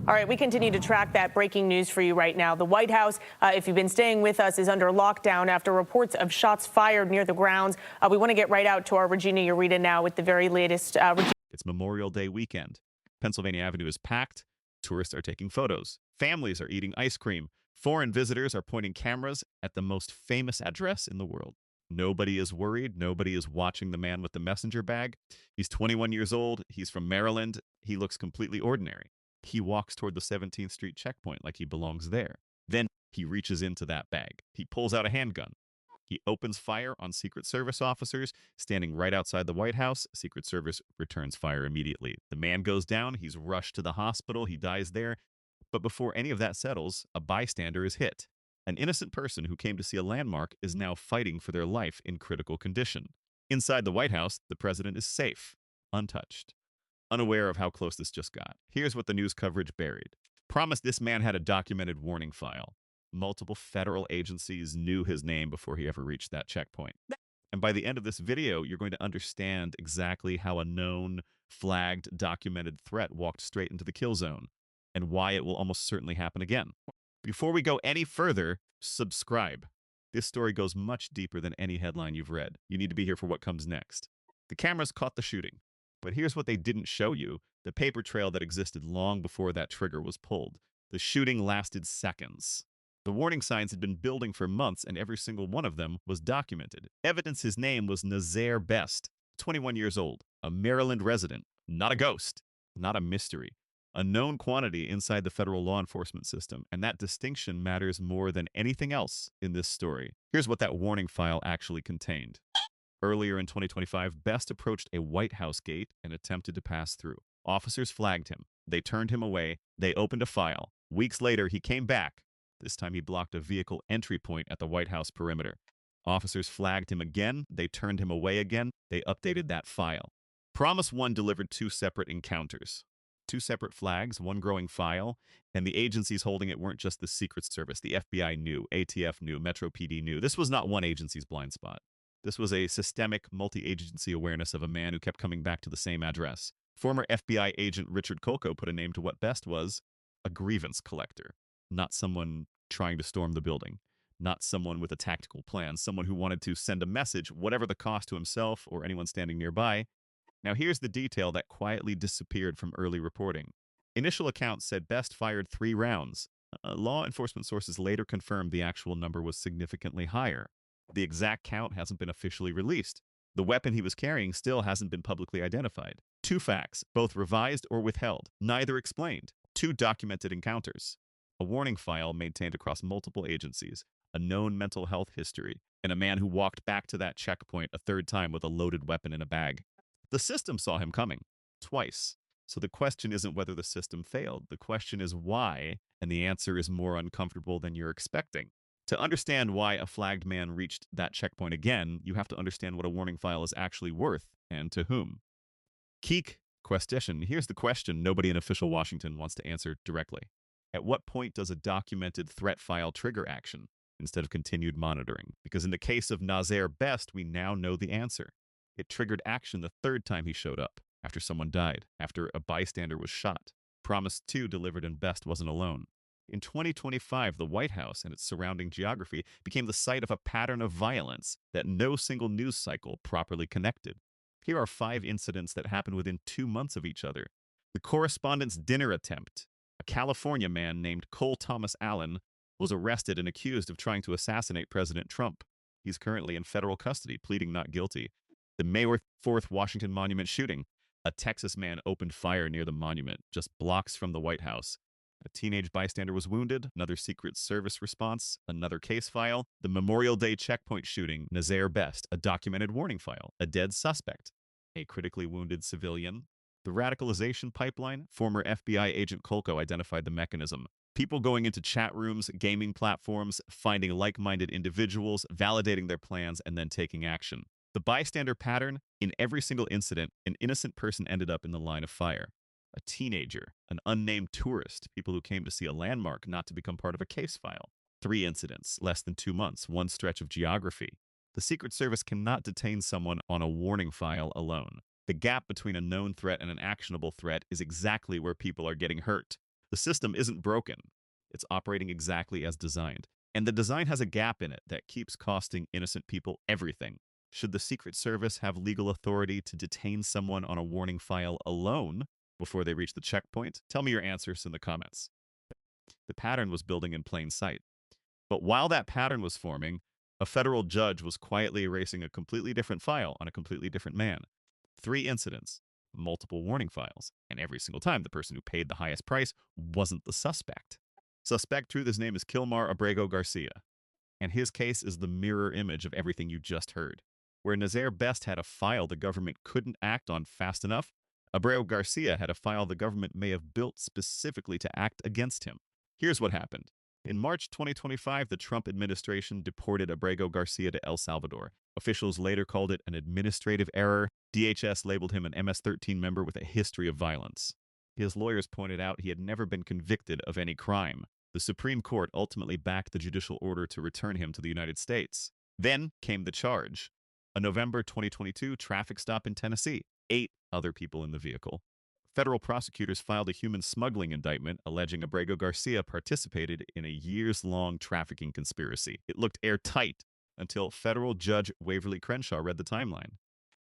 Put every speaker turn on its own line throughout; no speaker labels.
All right, we continue to track that breaking news for you right now. The White House, if you've been staying with us, is under lockdown after reports of shots fired near the grounds. We want to get right out to our Regina Ureta now with the very latest.
It's Memorial Day weekend. Pennsylvania Avenue is packed. Tourists are taking photos. Families are eating ice cream. Foreign visitors are pointing cameras at the most famous address in the world. Nobody is worried. Nobody is watching the man with the messenger bag. He's 21 years old. He's from Maryland. He looks completely ordinary. He walks toward the 17th Street checkpoint like he belongs there. Then he reaches into that bag. He pulls out a handgun. He opens fire on Secret Service officers standing right outside the White House. Secret Service returns fire immediately. The man goes down. He's rushed to the hospital. He dies there. But before any of that settles, a bystander is hit. An innocent person who came to see a landmark is now fighting for their life in critical condition. Inside the White House, the president is safe, untouched, unaware of how close this just got. Here's what the news coverage buried. Promised this man had a documented warning file. Multiple federal agencies knew his name before he ever reached that checkpoint. And by the end of this video, you're going to understand exactly how a known, flagged, documented threat walked straight into the kill zone and why it will almost certainly happen again. Before we go any further, subscribe. This story goes much deeper than any headline you've read. You need to be here for what comes next. The cameras caught the shooting. But here's what they didn't show you, the paper trail that existed long before that trigger was pulled. The shooting lasted seconds. The warning signs had been building for months, and every single one of them was documented. Evidence his name was Nazaire Best, 21 years old, a Maryland resident, not a ghost, not a mystery, a known quantity inside the federal law enforcement system, and that distinction matters more than anything else in this story. Here's what that warning file actually contained. Earlier in 2025, Best approached a White House gate and attempted to pass through. Officers flagged him. They turned him away. They opened a file. Weeks later, he came back. This time he blocked a vehicle entry point at the White House perimeter. Officers flagged him again. They turned him away again. They updated that file. Promise One delivered two separate encounters. Two separate flags, one growing file, and the agencies holding it weren't just the Secret Service. The FBI knew, ATF knew, Metro PD knew. This was not one agency's blind spot. This was a systemic, multi-agency awareness of a man who kept coming back to the same address. Former FBI Agent Richard Kolko put a name to what Best was: a grievance collector. Not someone trying to storm the building. Not someone with a tactical plan. Someone who wanted to send a message, whatever the cost to himself or anyone standing nearby. Now here's the detail that quietly disappeared from early reporting. Initial accounts said Best fired 3 rounds. Law enforcement sources later confirmed the actual number was significantly higher. The exact count hasn't been officially released. The weapon he was carrying still hasn't been publicly identified. 2 facts, both revised or withheld, neither explained. 2 documented encounters. A warning file maintained across multiple agencies, a known mental health history, and a man who walked back to that checkpoint a 3rd time with a loaded weapon in a bag. The system saw him coming, twice. So the question isn't whether the system failed. The question is why, and the answer is more uncomfortable than you're expecting. To understand why a flagged man reached that checkpoint again, you have to understand what a warning file is actually worth and to whom. Keek question. Here's the question nobody in official Washington wants to answer directly. At what point does a documented threat file trigger action instead of continued monitoring? Because in the case of Nazaire Best, we now know the answer. It triggered action the 3rd time he showed up, after someone died, after a bystander was shot. Promise 2 delivered and Best wasn't alone. In 2025, the White House and its surrounding geography became the site of a pattern of violence that no single news cycle properly connected. Here are 5 incidents that happened within 2 months of each other. The correspondent's dinner attempt. A California man named Cole Thomas Allen was arrested and accused of trying to assassinate President Trump. He's currently in federal custody, pleading not guilty. The May 4th Washington Monument shooting. A Texas man opened fire near the monument, just blocks from the White House. A teenage bystander was wounded, another Secret Service response, another case file. The Memorial Day checkpoint shooting, Nazaire Best, a documented warning file, a dead suspect, a critically wounded civilian. The radicalization pipeline, former FBI Agent Kolko identified the mechanism. People going into chat rooms, gaming platforms, finding like-minded individuals, validating their plans, and then taking action. The bystander pattern, in every single incident, an innocent person ended up in the line of fire. A teenager, an unnamed tourist, people who came to see a landmark, not to become part of a case file. 3 incidents, less than 2 months, 1 stretch of geography. The Secret Service cannot detain someone on a warning file alone. The gap between a known threat and an actionable threat is exactly where people are getting hurt. The system isn't broken. It's operating exactly as designed. And the design has a gap in it that keeps costing innocent people everything. Should the Secret Service have legal authority to detain someone on a warning file alone before they reach the checkpoint? Tell me your answers in the comments. The pattern was building in plain sight. But while that pattern was forming, a federal judge was quietly erasing a completely different file on a completely different man. 3 incidents, multiple warning files, and every single time the person who paid the highest price wasn't the suspect. Suspect truth, his name is Kilmar Abrego Garcia, and his case is the mirror image of everything you just heard. Where Nazaire Best had a file the government couldn't act on fast enough, Abrego Garcia had a file the government may have built specifically to act against him. Here's what happened. In March 2025, the Trump administration deported Abrego Garcia to El Salvador. Officials later called it an administrative error. DHS labeled him an MS-13 member with a history of violence. His lawyers pointed out he had never been convicted of any crime. The Supreme Court ultimately backed the judicial order to return him to the United States. Then came the charge. A November 2022 traffic stop in Tennessee. 8 other people in the vehicle. Federal prosecutors filed a human smuggling indictment alleging Abrego Garcia participated in a years-long trafficking conspiracy. It looked airtight until federal judge Waverly Crenshaw read the timeline.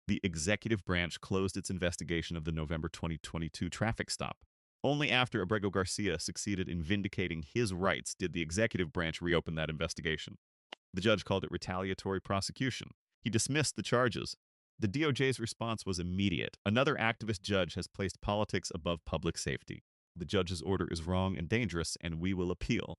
The executive branch closed its investigation of the November 2022 traffic stop. Only after Abrego Garcia succeeded in vindicating his rights did the executive branch reopen that investigation. The judge called it retaliatory prosecution. He dismissed the charges. The DOJ's response was immediate. Another activist judge has placed politics above public safety. The judge's order is wrong and dangerous, and we will appeal.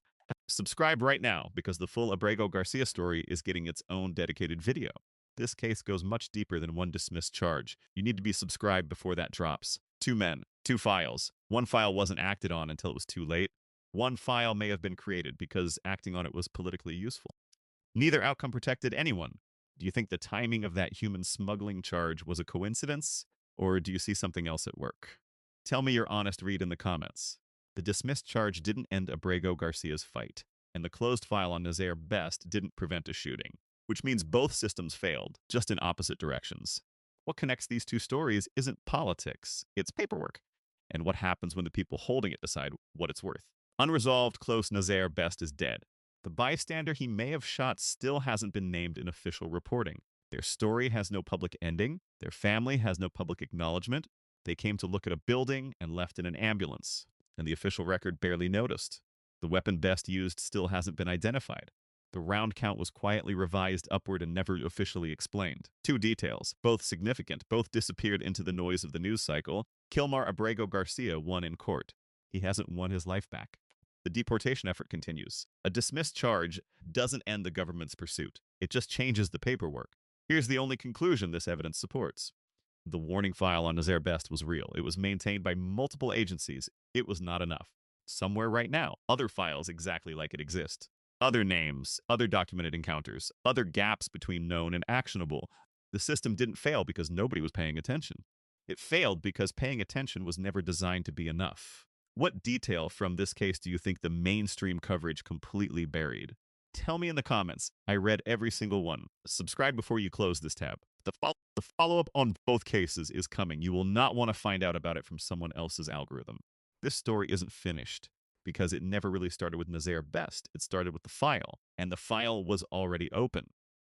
Subscribe right now, because the full Abrego Garcia story is getting its own dedicated video. This case goes much deeper than one dismissed charge. You need to be subscribed before that drops. 2 men, 2 files. One file wasn't acted on until it was too late. One file may have been created because acting on it was politically useful. Neither outcome protected anyone. Do you think the timing of that human smuggling charge was a coincidence, or do you see something else at work? Tell me your honest read in the comments. The dismissed charge didn't end Abrego Garcia's fight, and the closed file on Nazaire Best didn't prevent a shooting, which means both systems failed, just in opposite directions. What connects these 2 stories isn't politics, it's paperwork, and what happens when the people holding it decide what it's worth. Unresolved, close Nazaire Best is dead. The bystander he may have shot still hasn't been named in official reporting. Their story has no public ending. Their family has no public acknowledgement. They came to look at a building and left in an ambulance, and the official record barely noticed. The weapon Best used still hasn't been identified. The round count was quietly revised upward and never officially explained. 2 details, both significant, both disappeared into the noise of the news cycle. Kilmar Abrego Garcia won in court. He hasn't won his life back. The deportation effort continues. A dismissed charge doesn't end the government's pursuit. It just changes the paperwork. Here's the only conclusion this evidence supports. The warning file on Nazaire Best was real. It was maintained by multiple agencies. It was not enough. Somewhere right now, other files exactly like it exist. Other names, other documented encounters, other gaps between known and actionable. The system didn't fail because nobody was paying attention. It failed because paying attention was never designed to be enough. What detail from this case do you think the mainstream coverage completely buried? Tell me in the comments. I read every single one. Subscribe before you close this tab. The follow-up on both cases is coming. You will not want to find out about it from someone else's algorithm. This story isn't finished because it never really started with Nazaire Best. It started with the file, and the file was already open.